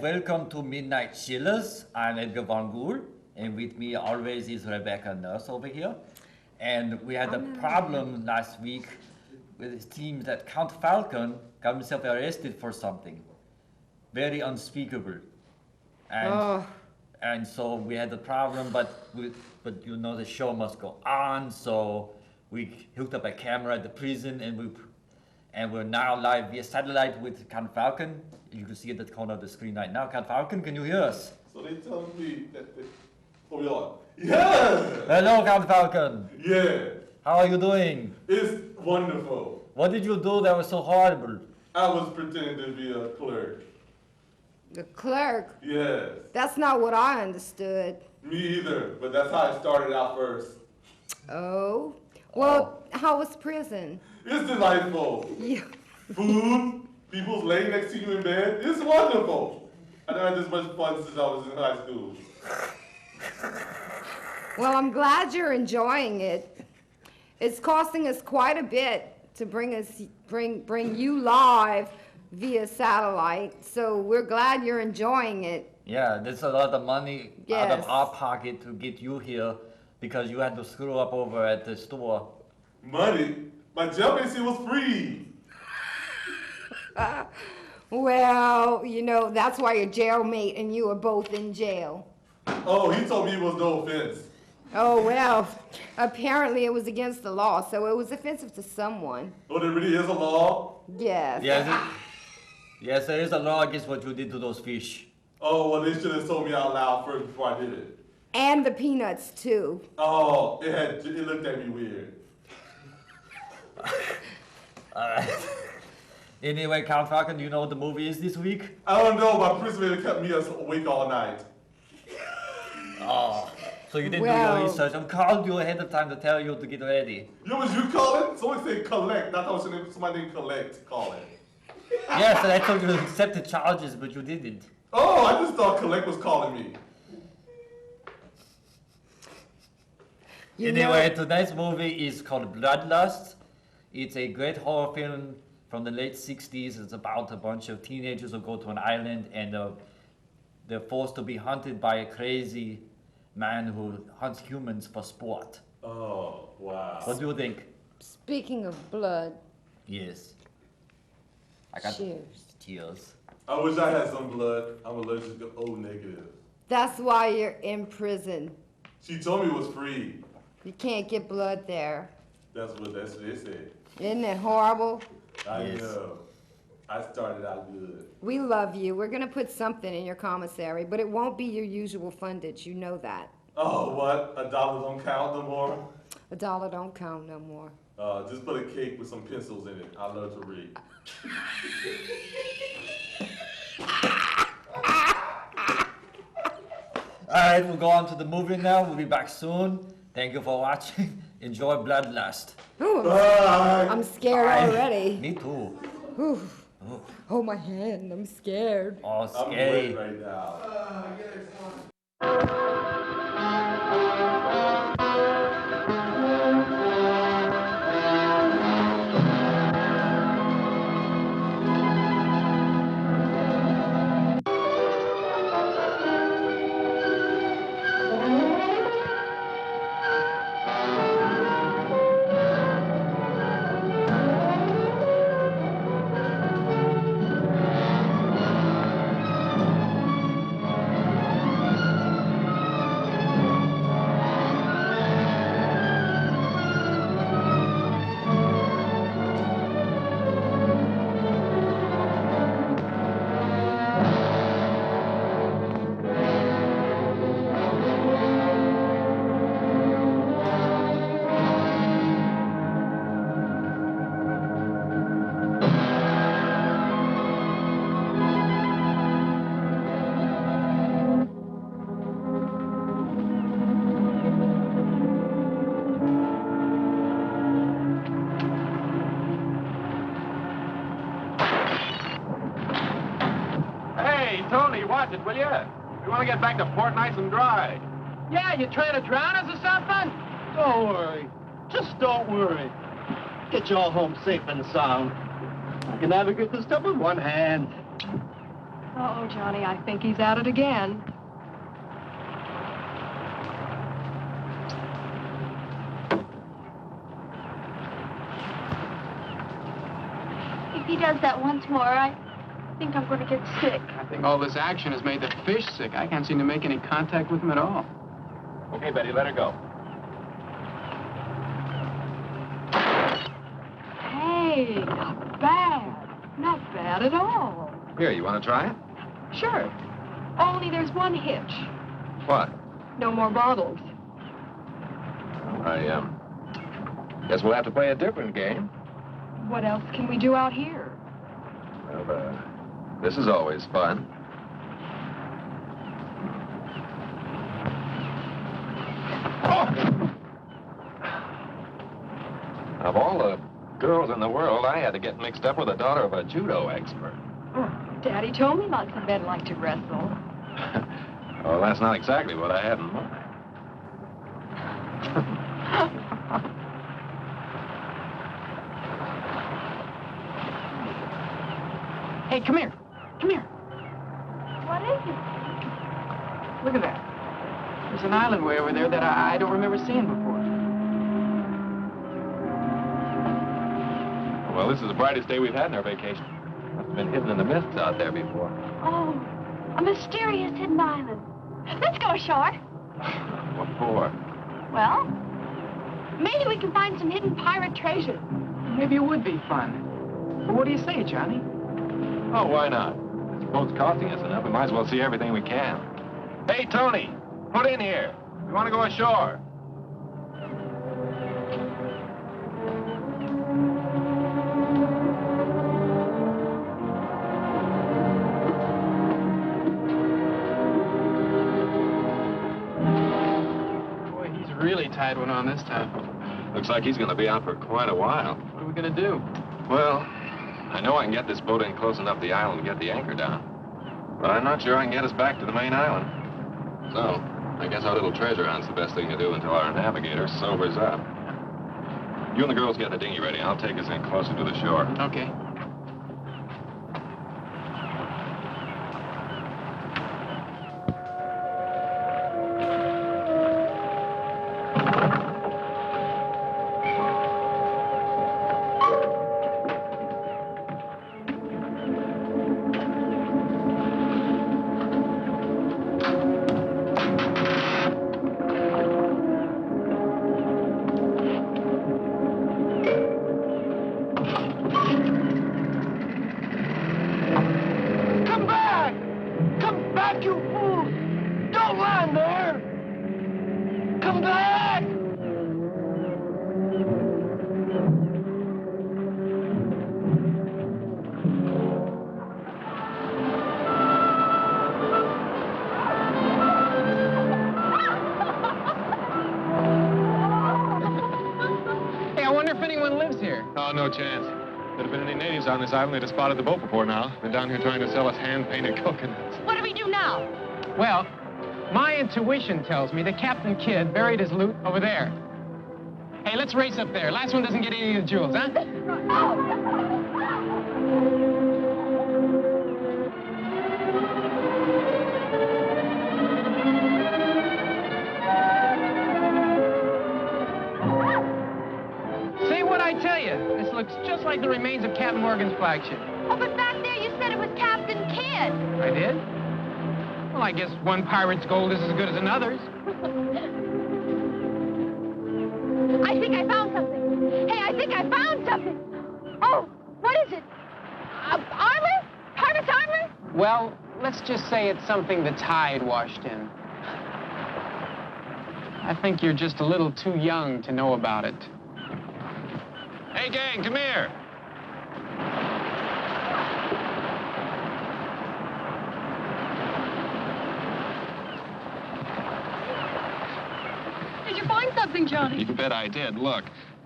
welcome to Midnight Chillers. I'm Edgar Von Gool, and with me always is Rebecca Nurse over here. And we had a problem last week with it seems that Count Falcon got himself arrested for something very unspeakable. And so we had a problem, but you know the show must go on, so we hooked up a camera at the prison, and we're now live via satellite with Count Falcon. You can see it at the corner of the screen right now. Count Falcon, can you hear us? So they tell me that they... Oh, we on? Yeah! Hello, Count Falcon. Yeah. How are you doing? It's wonderful. What did you do that was so horrible? I was pretending to be a clerk. The clerk? Yes. That's not what I understood. Me either, but that's how it started out first. Oh? Well, how was prison? It's delightful. Yeah. Food, people laying next to you in bed. It's wonderful. I never had this much fun since I was in high school. Well, I'm glad you're enjoying it. It's costing us quite a bit to bring you live via satellite, so we're glad you're enjoying it. Yeah, there's a lot of money Yes. out of our pocket to get you here because you had to screw up over at the store. Money? My jail AC was free. Well, you know, that's why your jailmate and you are both in jail. Oh, he told me it was no offense. Oh, well, apparently it was against the law, so it was offensive to someone. Oh, there really is a law? Yes. Yes, there is a law against what you did to those fish. Oh, well, they should have told me out loud first before I did it. And the peanuts, too. Oh, it looked at me weird. Alright. Anyway, Count Falcon, do you know what the movie is this week? I don't know, my principal kept me awake all night. Oh, so you didn't do Well- your research. I called you ahead of time to tell you to get ready. You was you calling? Someone said collect. I thought somebody named collect calling. Yes, and I told you to accept the charges, but you didn't. Oh, I just thought collect was calling me. Anyway, tonight's movie is called BloodLust. It's a great horror film from the late 60s. It's about a bunch of teenagers who go to an island and they're forced to be hunted by a crazy man who hunts humans for sport. Oh, wow. What do you think? Speaking of blood, Yes. I got cheers. tears. I wish I had some blood. I'm allergic to O negative. That's why you're in prison. She told me it was free. You can't get blood there. That's what they said. Isn't it horrible? I Yes. know. I started out good. We love you. We're going to put something in your commissary, but it won't be your usual fundage. You know that. Oh, what? $1 don't count no more? $1 don't count no more. Just put a cake with some pencils in it. I love to read. Alright, we'll go on to the movie now. We'll be back soon. Thank you for watching. Enjoy BloodLust. Ooh, Bye. I'm scared already. Me too. Ooh. Oh, my hand. I'm scared. Oh, I'm scary. wet right now. Tony, watch it, will you? We want to get back to port nice and dry. Yeah, you trying to drown us or something? Don't worry. Just don't worry. Get you all home safe and sound. I can navigate this stuff with one hand. Uh-oh, Johnny, I think he's at it again. If he does that once more, I think I'm going to get sick. I think all this action has made the fish sick. I can't seem to make any contact with him at all. Okay, Betty, let her go. Hey, not bad. Not bad at all. Here, you want to try it? Sure. Only there's one hitch. What? No more bottles. I guess we'll have to play a different game. What else can we do out here? Well, this is always fun. Of all the girls in the world, I had to get mixed up with the daughter of a judo expert. Daddy told me lots of men like to wrestle. Well, that's not exactly what I had in mind. Hey, come here. Come here. What is it? Look at that. There's an island way over there that I don't remember seeing before. Well, this is the brightest day we've had in our vacation. Must have been hidden in the mists out there before. Oh, a mysterious hidden island. Let's go ashore. What for? Well, maybe we can find some hidden pirate treasure. Maybe it would be fun. Well, what do you say, Johnny? Oh, why not? This boat's costing us enough. We might as well see everything we can. Hey, Tony, put in here. We want to go ashore. Boy, he's really tied one on this time. Looks like he's going to be out for quite a while. What are we going to do? Well, I know I can get this boat in close enough to the island to get the anchor down. But I'm not sure I can get us back to the main island. So, I guess our little treasure hunt's the best thing to do until our navigator sobers up. You and the girls get the dinghy ready. I'll take us in closer to the shore. Okay. No chance. Could have been any natives on this island. They'd have spotted the boat before now. Been down here trying to sell us hand-painted coconuts. What do we do now? Well, my intuition tells me that Captain Kidd buried his loot over there. Hey, let's race up there. Last one doesn't get any of the jewels, huh? See what I tell you? This looks just like the remains of Captain Morgan's flagship. Oh, but back there you said it was Captain Kidd. I did? Well, I guess one pirate's gold is as good as another's. I think I found something. Hey, I think I found something. Oh, what is it? Armor? Pirate's armor? Well, let's just say it's something the tide washed in. I think you're just a little too young to know about it. Hey, gang, come here. Did you find something, Johnny? You bet I did. Look,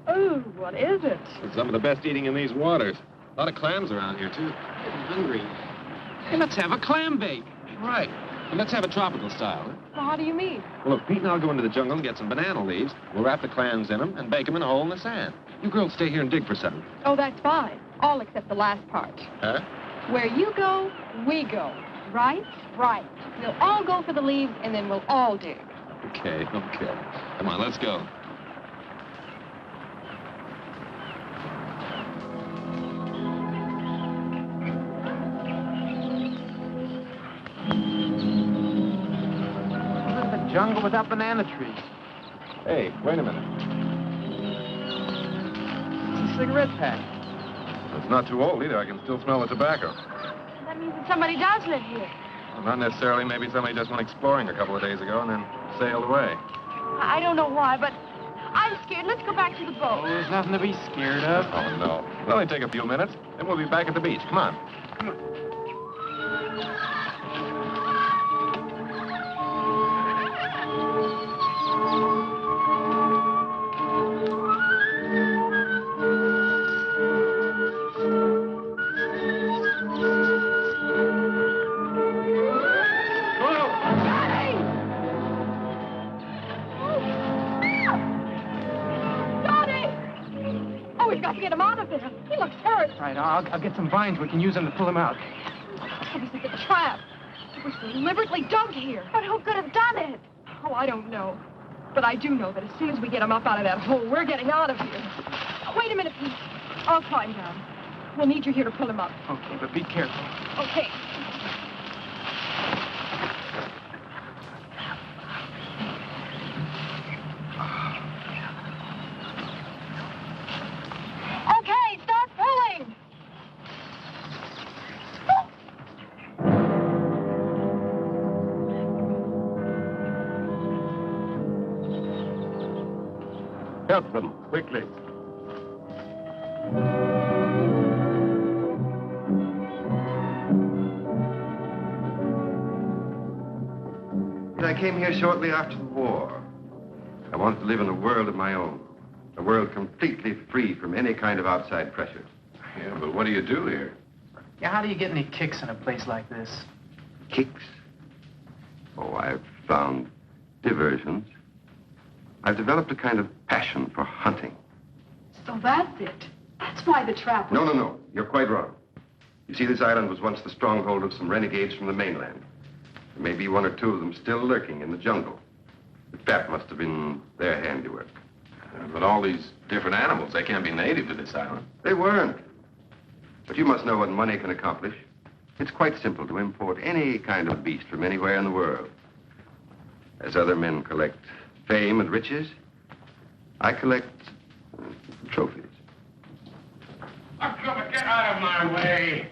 Oh, what is it? it's some of the best eating in these waters. A lot of clams around here, too. I'm hungry. Hey, let's have a clam bake. Right. And let's have a tropical style. Huh? Well, how do you mean? Well, look, Pete and I'll go into the jungle and get some banana leaves. We'll wrap the clams in them and bake them in a hole in the sand. You girls stay here and dig for something. Oh, that's fine. All except the last part. Huh? Where you go, we go. Right? Right. We'll all go for the leaves, and then we'll all dig. Okay. Come on, let's go. This is the jungle without banana trees. Hey, wait a minute. It's a cigarette pack. It's not too old either. I can still smell the tobacco. That means that somebody does live here. Well, not necessarily. Maybe somebody just went exploring a couple of days ago and then sailed away. I don't know why, but I'm scared. Let's go back to the boat. Oh, there's nothing to be scared of. Oh, no. It'll only take a few minutes, then we'll be back at the beach. Come on. Oh, we've got to get him out of there. He looks hurt. All right, I'll get some vines. We can use them to pull him out. This is a trap. It was deliberately dug here. But who could have done it? Oh, I don't know. But I do know that as soon as we get him up out of that hole, we're getting out of here. Wait a minute, Pete. I'll climb down. We'll need you here to pull him up. Okay, but be careful. Okay. Okay, start pulling. Help them, quickly. I came here shortly after the war. I wanted to live in a world of my own. A world completely free from any kind of outside pressures. Yeah, but what do you do here? Yeah, how do you get any kicks in a place like this? Kicks? Oh, I've found diversions. I've developed a kind of passion for hunting. So that's it. That's why the trap... No. You're quite wrong. You see, this island was once the stronghold of some renegades from the mainland. There may be one or two of them still lurking in the jungle. The trap must have been their handiwork. But all these different animals, they can't be native to this island. They weren't. But you must know what money can accomplish. It's quite simple to import any kind of beast from anywhere in the world. As other men collect fame and riches, I collect trophies. Get out of my way.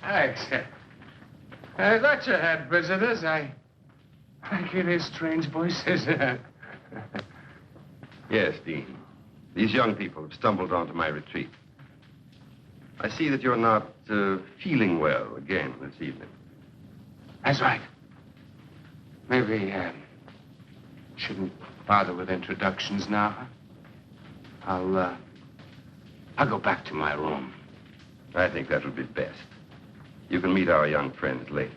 Thanks. I thought you had visitors. I can hear strange voices. Yes, Dean. These young people have stumbled onto my retreat. I see that you're not feeling well again this evening. That's right. Maybe shouldn't bother with introductions now. I'll go back to my room. I think that would be best. You can meet our young friends later.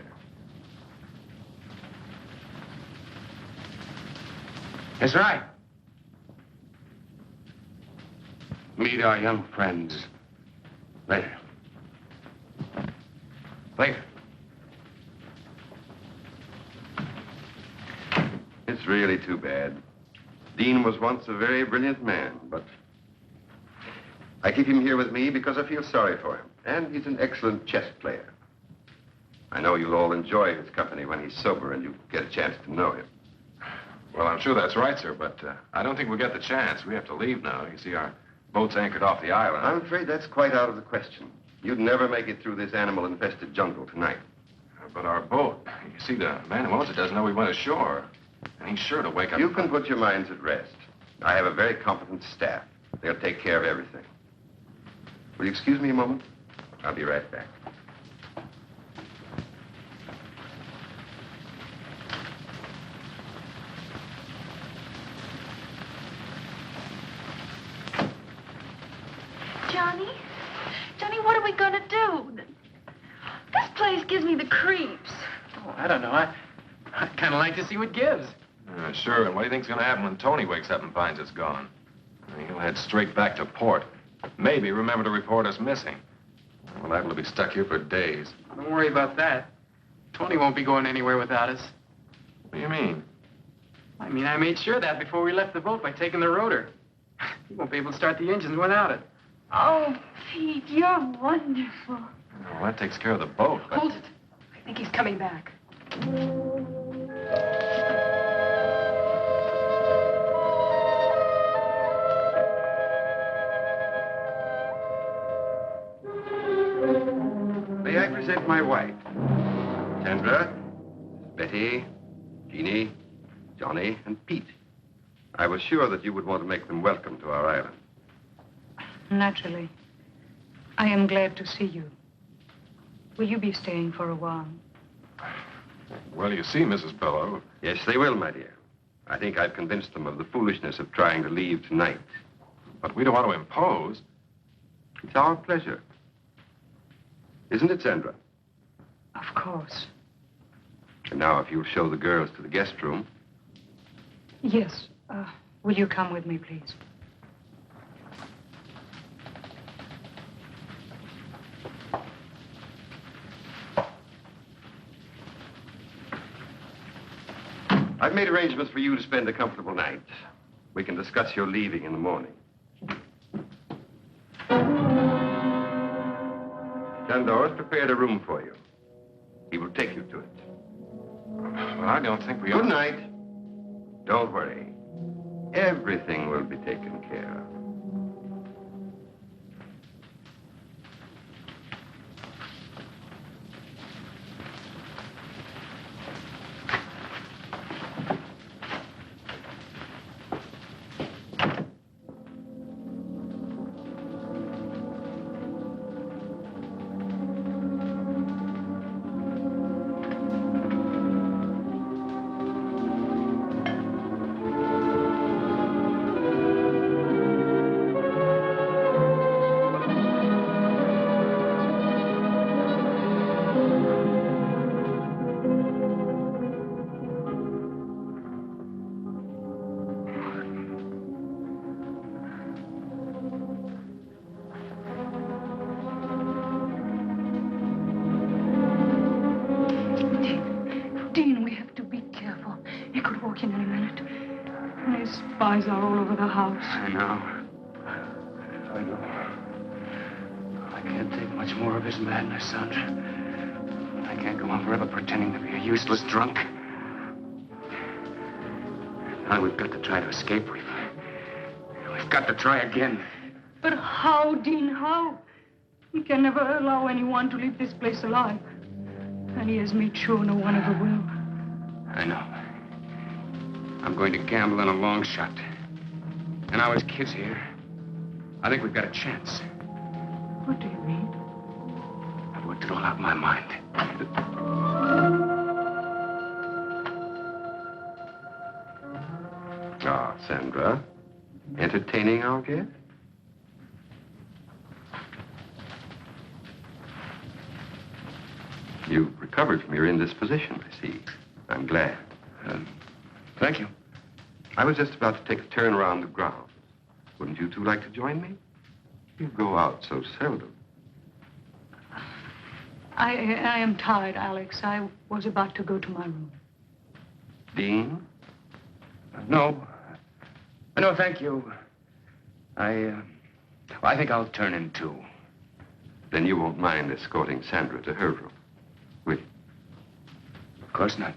That's right. Meet our young friends later. Later. It's really too bad. Dean was once a very brilliant man, but I keep him here with me because I feel sorry for him. And he's an excellent chess player. I know you'll all enjoy his company when he's sober and you get a chance to know him. Well, I'm sure that's right, sir, but I don't think we'll get the chance. We have to leave now. You see, our boat's anchored off the island. I'm afraid that's quite out of the question. You'd never make it through this animal-infested jungle tonight. But our boat, you see, the man who owns it doesn't know we went ashore. And he's sure to wake up... You can put your minds at rest. I have a very competent staff. They'll take care of everything. Will you excuse me a moment? I'll be right back. Johnny, what are we gonna do? This place gives me the creeps. Oh, I don't know. I'd kind of like to see what gives. Sure, and what do you think's going to happen when Tony wakes up and finds it's gone? He'll head straight back to port. Maybe remember to report us missing. We're liable to be stuck here for days. Don't worry about that. Tony won't be going anywhere without us. What do you mean? I mean, I made sure of that before we left the boat by taking the rotor. He won't be able to start the engines without it. Oh, Pete, you're wonderful. Well, that takes care of the boat, but... Hold it. I think he's coming back. May I present my wife? Sandra, Betty, Jeannie, Johnny, and Pete. I was sure that you would want to make them welcome to our island. Naturally. I am glad to see you. Will you be staying for a while? Well, you see, Mrs. Bellow. Yes, they will, my dear. I think I've convinced them of the foolishness of trying to leave tonight. But we don't want to impose. It's our pleasure. Isn't it, Sandra? Of course. And now, if you'll show the girls to the guest room. Yes. Will you come with me, please? I've made arrangements for you to spend a comfortable night. We can discuss your leaving in the morning. Chandor has prepared a room for you. He will take you to it. Well, I don't think we ought... Good night. Don't worry. Everything will be taken care of. Spies are all over the house. I know. I know. I can't take much more of his madness, Sandra. I can't go on forever pretending to be a useless drunk. Now we've got to try to escape. We've got to try again. But how, Dean, how? We can never allow anyone to leave this place alive. And he has made sure no one ever will. I know. I'm going to gamble on a long shot. And now his kid's here. I think we've got a chance. What do you mean? I've worked it all out in my mind. Ah, Sandra. Entertaining our guest? You've recovered from your indisposition, I see. I'm glad. Thank you. I was just about to take a turn around the grounds. Wouldn't you two like to join me? You go out so seldom. I am tired, Alex. I was about to go to my room. Dean? No. No, thank you. I think I'll turn in too. Then you won't mind escorting Sandra to her room, will you? Of course not.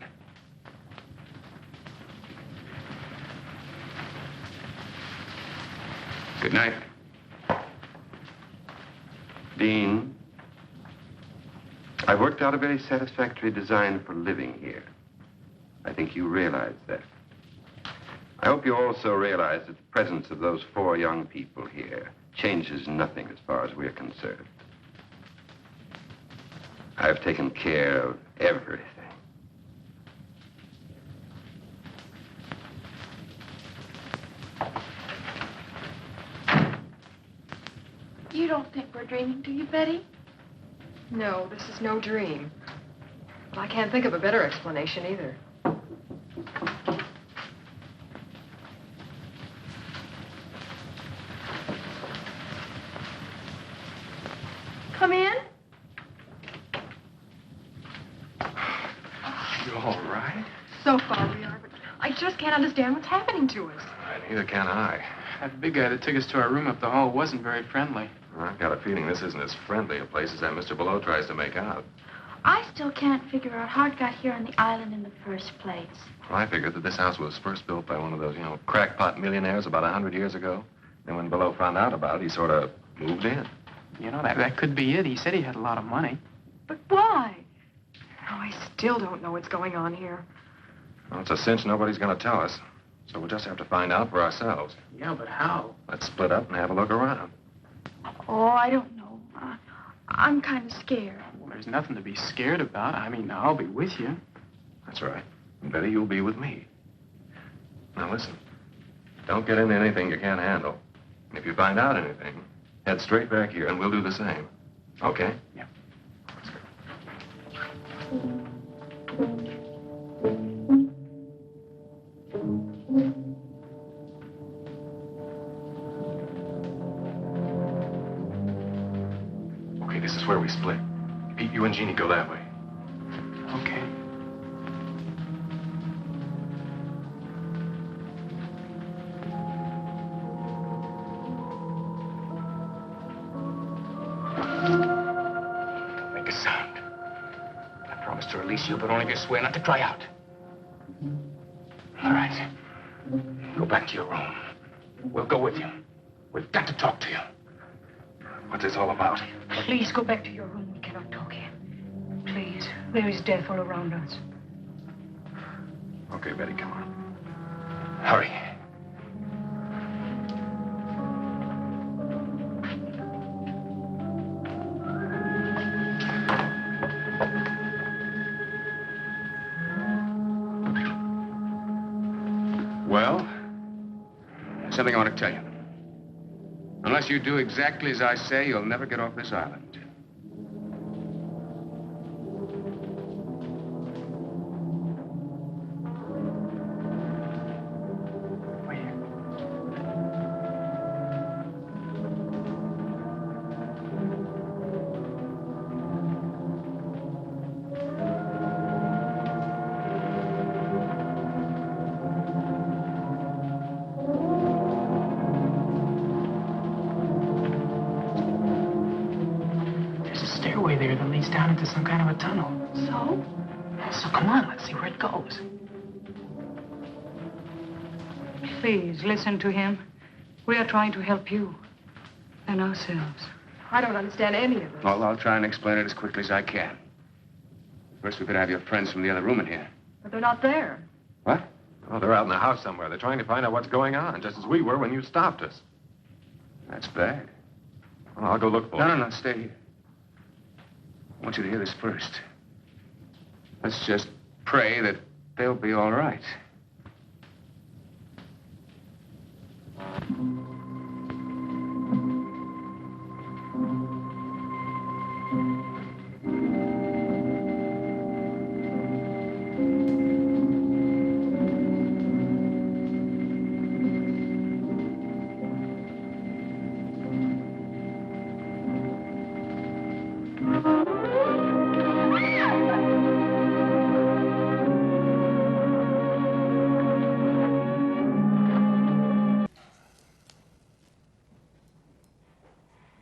Good night. Dean, I've worked out a very satisfactory design for living here. I think you realize that. I hope you also realize that the presence of those 4 young people here changes nothing as far as we're concerned. I've taken care of everything. You don't think we're dreaming, do you, Betty? No, this is no dream. But I can't think of a better explanation either. Come in. just can't understand what's happening to us. Neither can I. That big guy that took us to our room up the hall wasn't very friendly. I've got a feeling this isn't as friendly a place as that Mr. Below tries to make out. I still can't figure out how it got here on the island in the first place. Well, I figured that this house was first built by one of those, crackpot millionaires about 100 years ago. Then when Below found out about it, he sort of moved in. You know, that could be it. He said he had a lot of money. But why? Oh, I still don't know what's going on here. Well, it's a cinch nobody's going to tell us. So we'll just have to find out for ourselves. Yeah, but how? Let's split up and have a look around. Oh, I don't know. I'm kind of scared. Well, there's nothing to be scared about. I mean, I'll be with you. That's right. And Betty, you'll be with me. Now listen, don't get into anything you can't handle. And if you find out anything, head straight back here and we'll do the same. Okay? Yeah. Let's go. Okay, this is where we split. Pete, you and Jeannie go that way. Okay. Don't make a sound. I promise to release you, but only if you swear not to cry out. All right. Go back to your room. We'll go with you. We've got to talk to you. What's this all about? Please go back to your room. We cannot talk here. Please. There is death all around us. Okay, Betty, come on. Hurry. Well, there's something I want to tell you. Unless you do exactly as I say, you'll never get off this island. There that leads down into some kind of a tunnel. So come on, let's see where it goes. Please, listen to him. We are trying to help you and ourselves. I don't understand any of it. Well, I'll try and explain it as quickly as I can. First, we could have your friends from the other room in here. But they're not there. What? Oh, they're out in the house somewhere. They're trying to find out what's going on, just as we were when you stopped us. That's bad. Well, I'll go look for them. No, stay here. I want you to hear this first. Let's just pray that they'll be all right.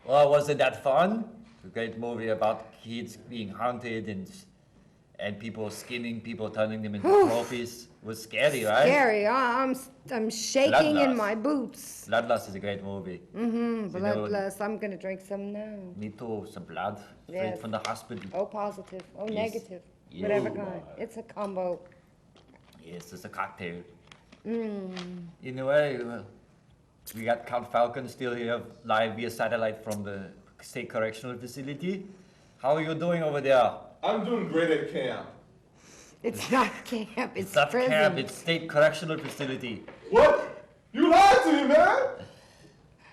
Well, wasn't that fun? A great movie about kids being hunted and people skinning people, turning them into trophies. It was scary, right? Scary. I'm shaking in Bloodlust. my boots. Bloodlust is a great movie. Bloodlust. I'm gonna drink some now. Me too. Some blood straight Yes. from the hospital. Oh, positive. Oh, Yes. negative. Yes. Whatever kind. It's a combo. Yes, it's a cocktail. In a way, we got Count Falcon still here live via satellite from the State Correctional Facility. How are you doing over there? I'm doing great at camp. It's not camp. It's not prison. camp, it's State Correctional Facility. What? You lied to me, man!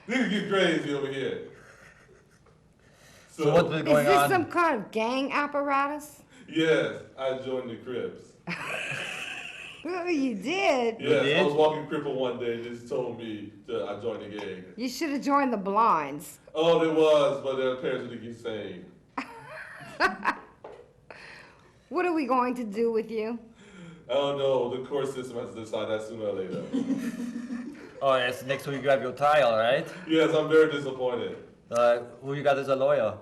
Niggas get crazy over here. So what's been going Is this on? some kind of gang apparatus? Yes, I joined the Crips. Oh, you did? Yes, I was walking crippled one day and just told me that I joined the gang. You should have joined the Blinds. Oh, there was, but their parents didn't get saved. What are we going to do with you? Oh no, the court system has to decide that sooner or later. Oh, yes, next week you have your trial, right? Yes, I'm very disappointed. Who you got as a lawyer?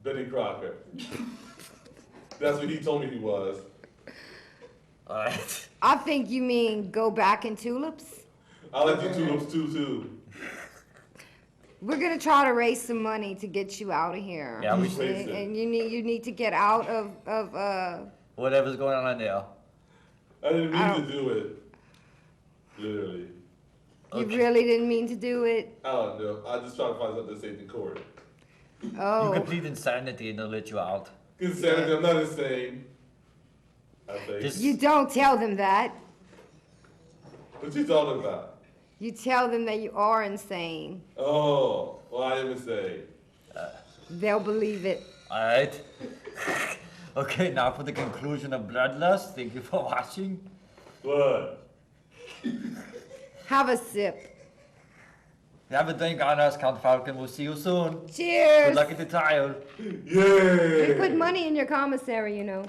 Benny Crocker. That's what he told me he was. All right. I think you mean go back in tulips. I like the tulips too. We're gonna try to raise some money to get you out of here. Yeah, we and you need to get out of whatever's going on in there. I didn't mean to do it. Literally. You really didn't mean to do it. I don't know. I just try to find something to say in court. Oh. You complete insanity and they'll let you out. Insanity, I'm not insane. I think. You don't tell them that. What you talking about? You tell them that you are insane. Oh, well, I am insane. They'll believe it. All right. Okay, now for the conclusion of BloodLust. Thank you for watching. What? Have a sip. Have a drink on us, Count Falcon. We'll see you soon. Cheers. Good luck at the trial. Yay! We put money in your commissary, you know.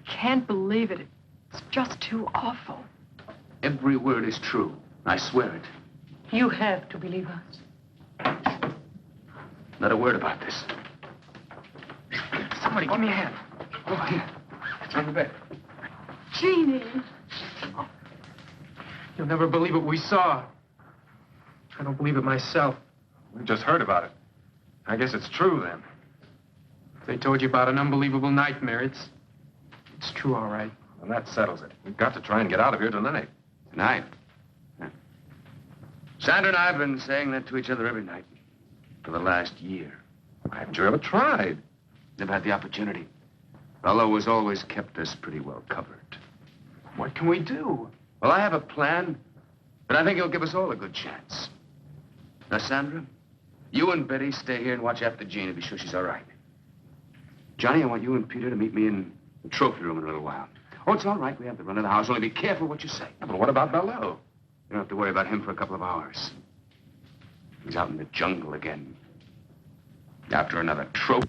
Can't believe it. It's just too awful. Every word is true. I swear it. You have to believe us. Not a word about this. Somebody give me a hand. Over here. It's on the bed. Jeannie. You'll never believe what we saw. I don't believe it myself. We just heard about it. I guess it's true, then. If they told you about an unbelievable nightmare, it's true, all right. Well, that settles it. We've got to try and get out of here tonight. Tonight? Yeah. Sandra and I have been saying that to each other every night for the last year. Why haven't you ever tried? Never had the opportunity. Bello has always kept us pretty well covered. What can we do? Well, I have a plan, but I think it'll give us all a good chance. Now, Sandra, you and Betty stay here and watch after Jean to be sure she's all right. Johnny, I want you and Peter to meet me in the trophy room in a little while. Oh, it's all right. We have the run of the house. Only be careful what you say. Yeah, but what about Bello? You don't have to worry about him for a couple of hours. He's out in the jungle again. After another trophy.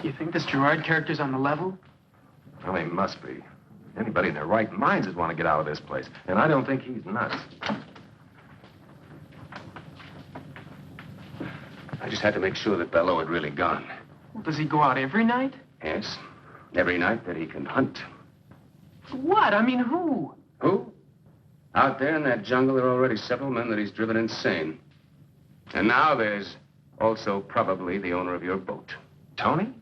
You think this Gerard character's on the level? Well, he must be. Anybody in their right minds would want to get out of this place. And I don't think he's nuts. I just had to make sure that Bello had really gone. Well, does he go out every night? Yes. Every night that he can hunt. What? I mean, who? Who? Out there in that jungle, there are already several men that he's driven insane. And now there's also probably the owner of your boat. Tony?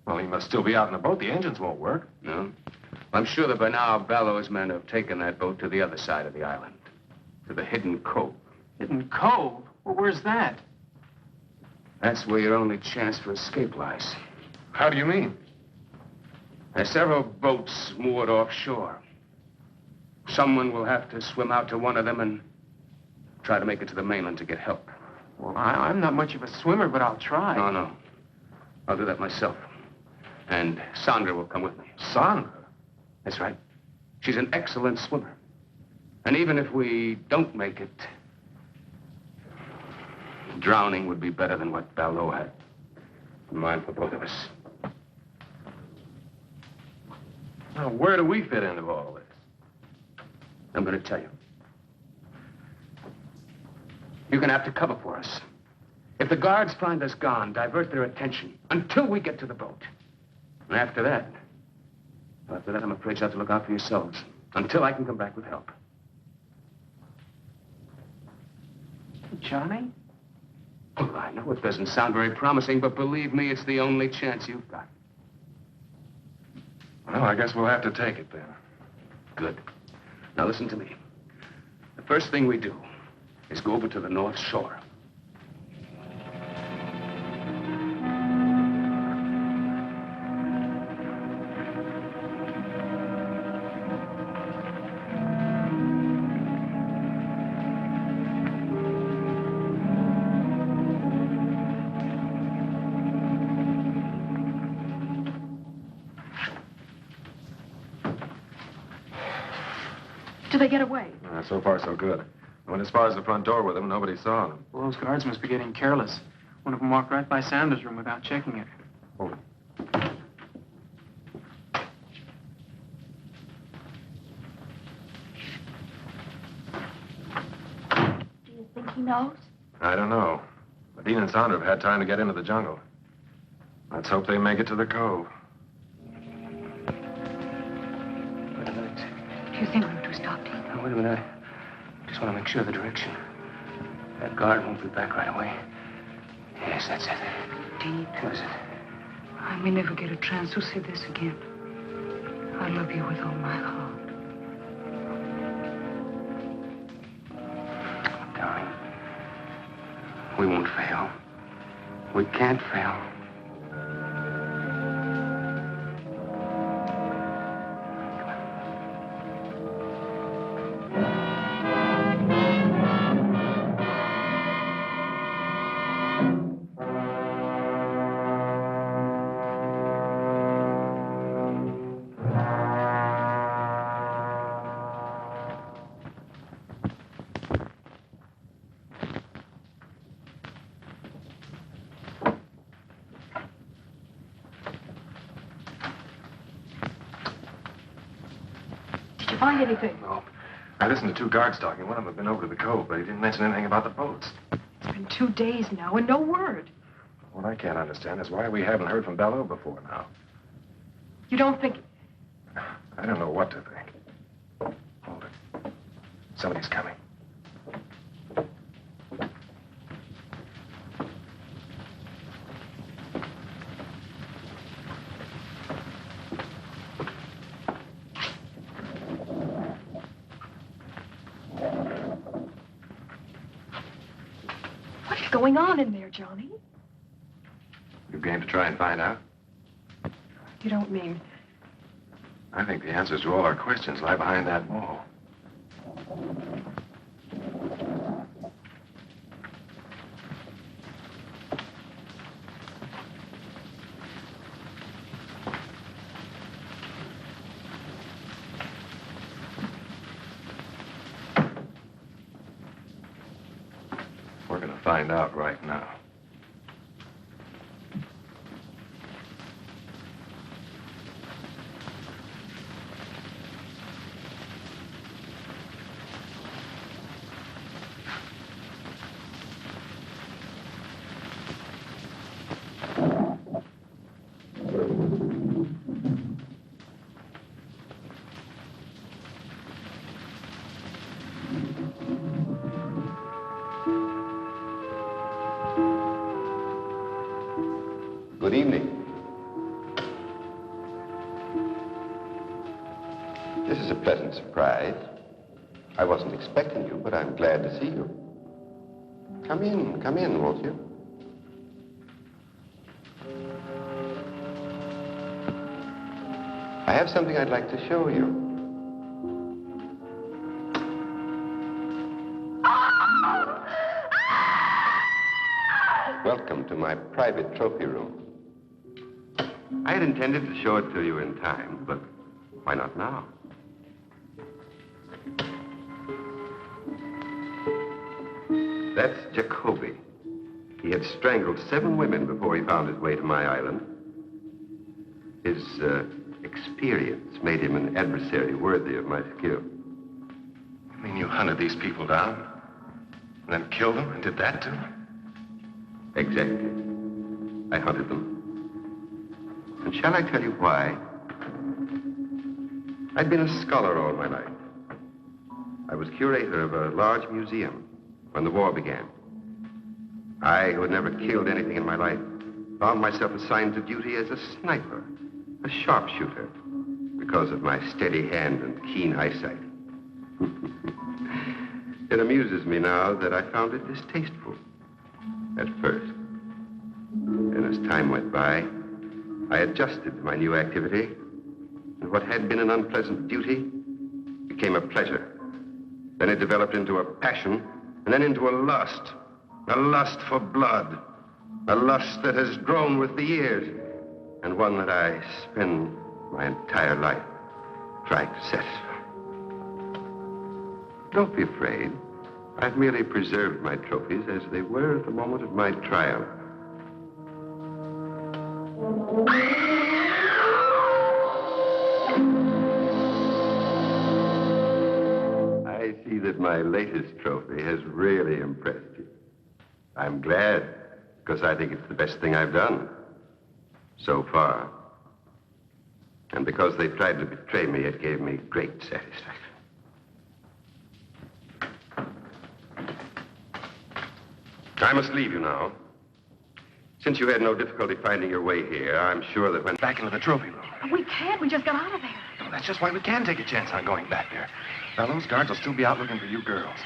Well, he must still be out in the boat. The engines won't work. No? Well, I'm sure that by now Bello's men have taken that boat to the other side of the island. To the Hidden Cove. Hidden Cove? Well, where's that? That's where your only chance for escape lies. How do you mean? There's several boats moored offshore. Someone will have to swim out to one of them and try to make it to the mainland to get help. Well, I'm not much of a swimmer, but I'll try. No. I'll do that myself. And Sandra will come with me. Sandra? That's right. She's an excellent swimmer. And even if we don't make it, drowning would be better than what Bello had in mind for both of us. Now, where do we fit into all this? I'm going to tell you. You're going to have to cover for us. If the guards find us gone, divert their attention until we get to the boat. And after that, I'm afraid you'll have to look out for yourselves until I can come back with help. Johnny? Well, I know it doesn't sound very promising, but believe me, it's the only chance you've got. Well, I guess we'll have to take it then. Good. Now listen to me. The first thing we do is go over to the North Shore. Did they get away? So far, so good. I went as far as the front door with them. Nobody saw them. Well, those guards must be getting careless. One of them walked right by Sandra's room without checking it. Hold it. Do you think he knows? I don't know. But Dean and Sandra have had time to get into the jungle. Let's hope they make it to the cove. Do you think we ought to stop him? Now, wait a minute. I just want to make sure of the direction. That guard won't be back right away. Yes, that's it. Dean. What is it? I may never get a chance to say this again. I love you with all my heart. Darling, we won't fail. We can't fail. Did you find anything? No. I listened to two guards talking. One of them had been over to the cove, but he didn't mention anything about the boats. It's been 2 days now and no word. What I can't understand is why we haven't heard from Bello before now. You don't think... I don't know what to think. Hold it. Somebody's coming. What's going on in there, Johnny? You game to try and find out? You don't mean... I think the answers to all our questions lie behind that wall. We're going to find out right now. Good evening. This is a pleasant surprise. I wasn't expecting you, but I'm glad to see you. Come in, won't you? I have something I'd like to show you. Welcome to my private trophy room. I had intended to show it to you in time, but why not now? That's Jacoby. He had strangled 7 women before he found his way to my island. His experience made him an adversary worthy of my skill. You mean you hunted these people down, and then killed them, and did that to them? Exactly. I hunted them. And shall I tell you why? I'd been a scholar all my life. I was curator of a large museum when the war began. I, who had never killed anything in my life, found myself assigned to duty as a sniper, a sharpshooter, because of my steady hand and keen eyesight. It amuses me now that I found it distasteful at first. And as time went by, I adjusted to my new activity, and what had been an unpleasant duty became a pleasure. Then it developed into a passion, and then into a lust for blood, a lust that has grown with the years, and one that I spend my entire life trying to satisfy. Don't be afraid. I've merely preserved my trophies as they were at the moment of my trial. I see that my latest trophy has really impressed you. I'm glad, because I think it's the best thing I've done so far. And because they tried to betray me, it gave me great satisfaction. I must leave you now. Since you had no difficulty finding your way here, I'm sure that when back into the trophy room. We can't. We just got out of there. No, that's just why we can take a chance on going back there. Bello's guards will still be out looking for you girls.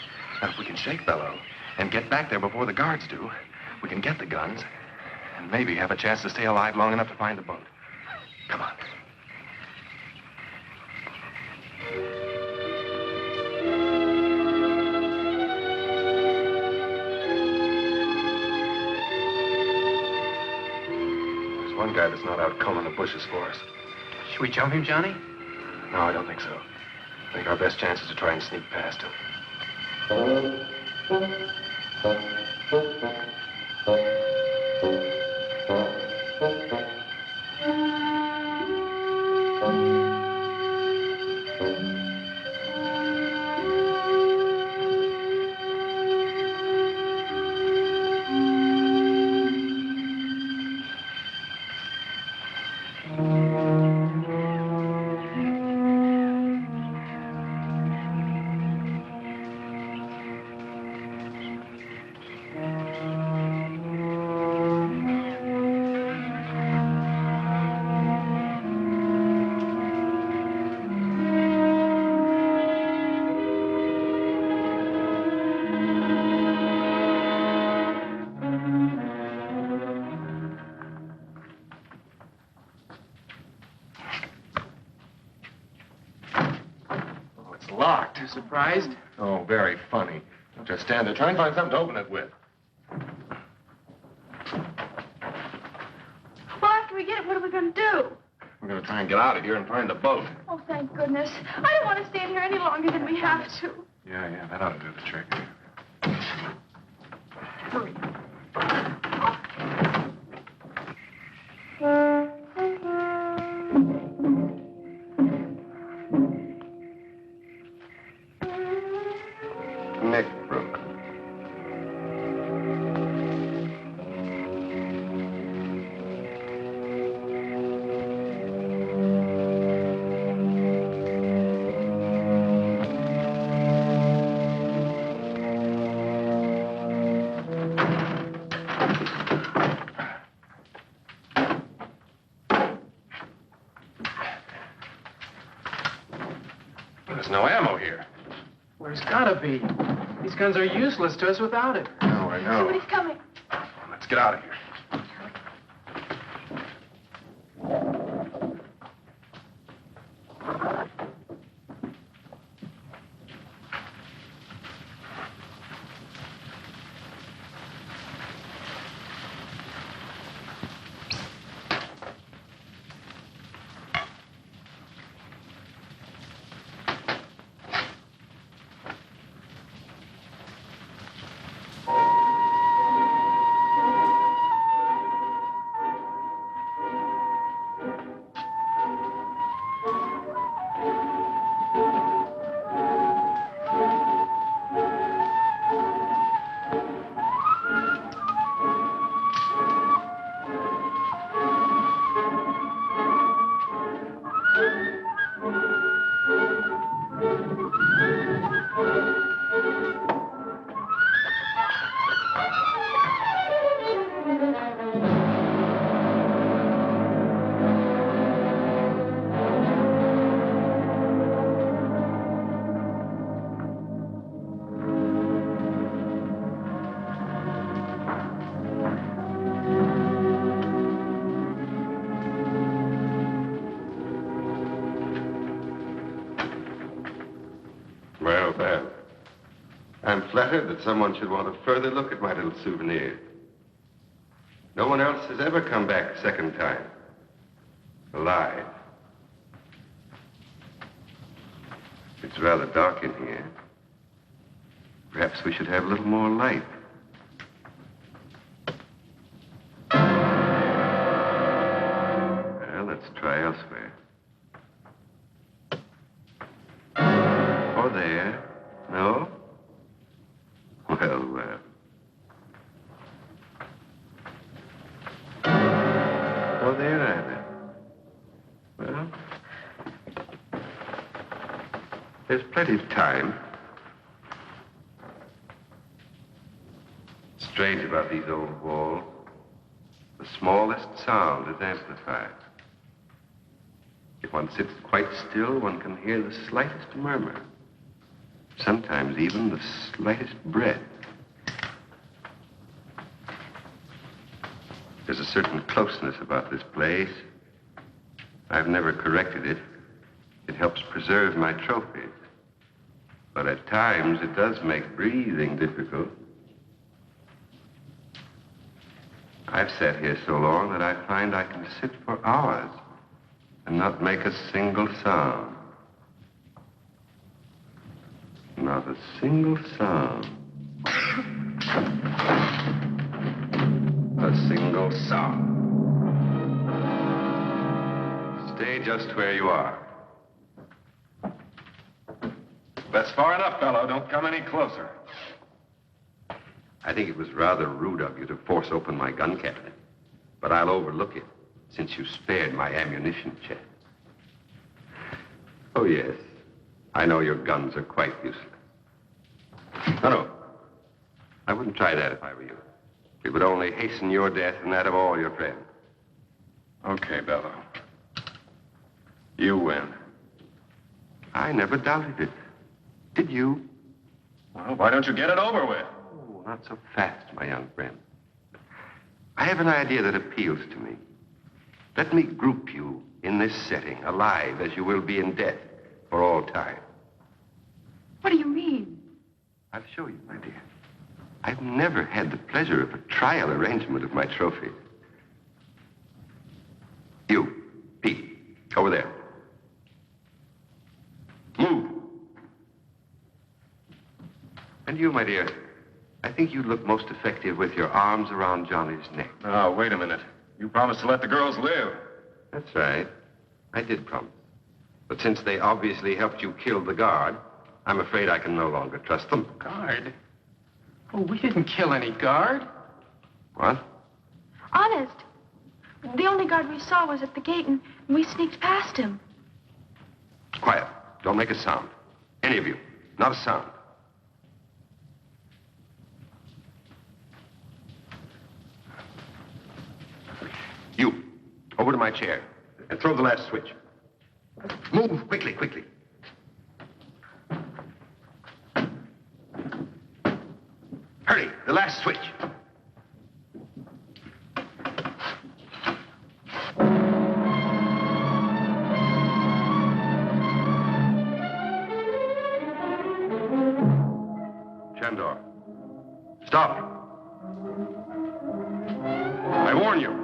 And if we can shake Bello and get back there before the guards do, we can get the guns and maybe have a chance to stay alive long enough to find the boat. Come on. One guy that's not out combing the bushes for us. Should we jump him, Johnny? No, I don't think so. I think our best chance is to try and sneak past him. locked. You surprised? Oh, very funny. Just stand there. Try and find something to open it with. Well, after we get it, what are we going to do? We're going to try and get out of here and find the boat. Oh, thank goodness. I don't want to stay in here any longer than we have to. Yeah, that ought to do the trick. Hurry. Neck broke. There's no ammo here. Well, there's gotta be. These guns are useless to us without it. No, I know. Somebody's coming. Let's get out of here. Well, well. I'm flattered that someone should want a further look at my little souvenir. No one else has ever come back a second time. Alive. It's rather dark in here. Perhaps we should have a little more light. Well, let's try elsewhere. Or there. No? Well, well. Oh, there either. Well, there's plenty of time. Strange about these old walls. The smallest sound is amplified. If one sits quite still, one can hear the slightest murmur. Sometimes even the slightest breath. There's a certain closeness about this place. I've never corrected it. It helps preserve my trophies. But at times it does make breathing difficult. I've sat here so long that I find I can sit for hours and not make a single sound. Not a single sound. A single sound. Stay just where you are. That's far enough, fellow. Don't come any closer. I think it was rather rude of you to force open my gun cabinet. But I'll overlook it, since you spared my ammunition chest. Oh, yes. I know your guns are quite useless. No. I wouldn't try that if I were you. It would only hasten your death and that of all your friends. Okay, Bello. You win. I never doubted it. Did you? Well, why don't you get it over with? Oh, not so fast, my young friend. I have an idea that appeals to me. Let me group you in this setting, alive as you will be in death for all time. What do you mean? I'll show you, my dear. I've never had the pleasure of a trial arrangement of my trophy. You, Pete, over there. Move. And you, my dear, I think you'd look most effective with your arms around Johnny's neck. Oh, wait a minute. You promised to let the girls live. That's right. I did promise. But since they obviously helped you kill the guard, I'm afraid I can no longer trust them. Guard? Oh, we didn't kill any guard. What? Honest. The only guard we saw was at the gate, and we sneaked past him. Quiet. Don't make a sound. Any of you. Not a sound. You, over to my chair, and throw the last switch. Move, quickly, quickly. Hurry, the last switch. Chandor, stop. I warn you.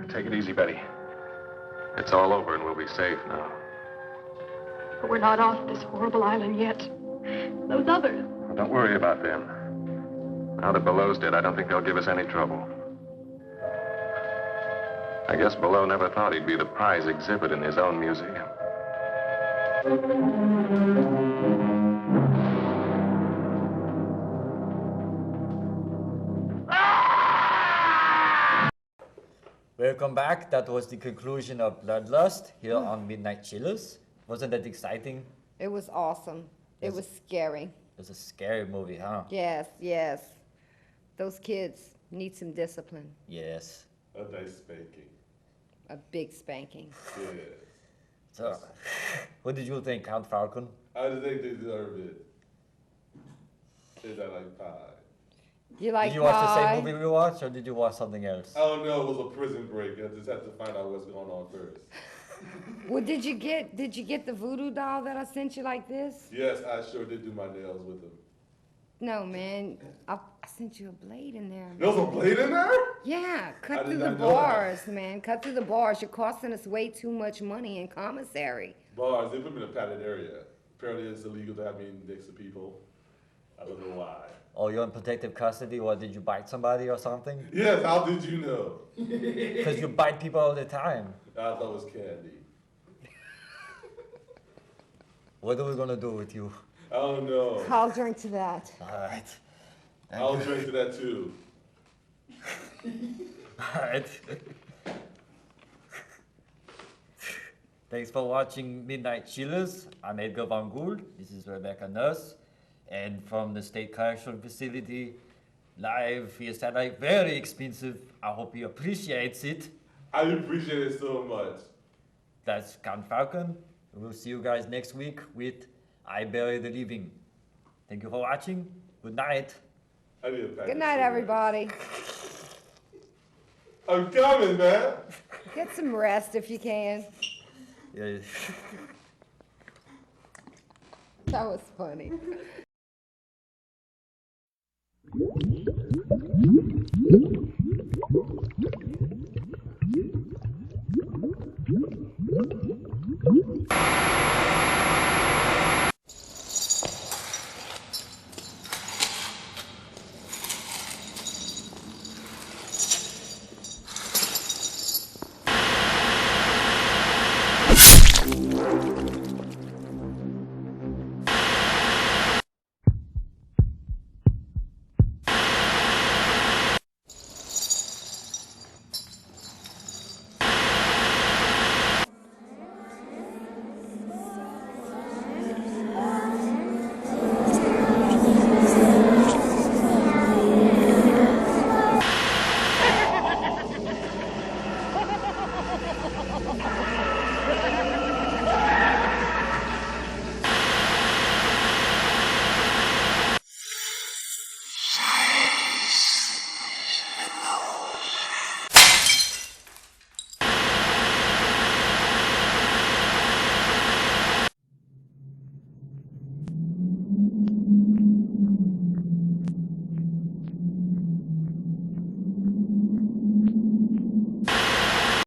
Take it easy, Betty. It's all over and we'll be safe now. But we're not off this horrible island yet. Those others. Well, don't worry about them. Now that Below's dead, I don't think they'll give us any trouble. I guess Below never thought he'd be the prize exhibit in his own museum. Welcome back. That was the conclusion of BloodLust here on Midnight Chillers. Wasn't that exciting? It was awesome. It was scary. It was a scary movie, huh? Yes, yes. Those kids need some discipline. Yes. A nice spanking. A big spanking. Yeah. So, what did you think, Count Falcon? I just think they deserve it. Is I like pie? You like Did you watch the pie? same movie we watched, or did you watch something else? Oh no, it was a prison break. I just had to find out what's going on first. Well, did you get the voodoo doll that I sent you like this? Yes, I sure did do my nails with them. No, man. I sent you a blade in there. There was a blade in there? Yeah, I cut did through the not know that. bars, man. Cut through the bars. You're costing us way too much money in commissary. Bars, they put me in a padded area. Apparently it's illegal to have me next to people. I don't know why. Oh, you're in protective custody, or did you bite somebody or something? Yes, how did you know? Because you bite people all the time. I thought it was candy. What are we gonna do with you? I don't know. I'll drink to that. All right. I'll drink to that too. All right. Thanks for watching Midnight Chillers. I'm Edgar Von Gould. This is Rebecca Nurse. And from the State Correctional Facility, live via satellite, very expensive. I hope he appreciates it. I appreciate it so much. That's Count Falcon. We'll see you guys next week with I Bury the Living. Thank you for watching. Good night. I need a pack Good of night, cigarettes. everybody. I'm coming, man. Get some rest if you can. Yeah. That was funny.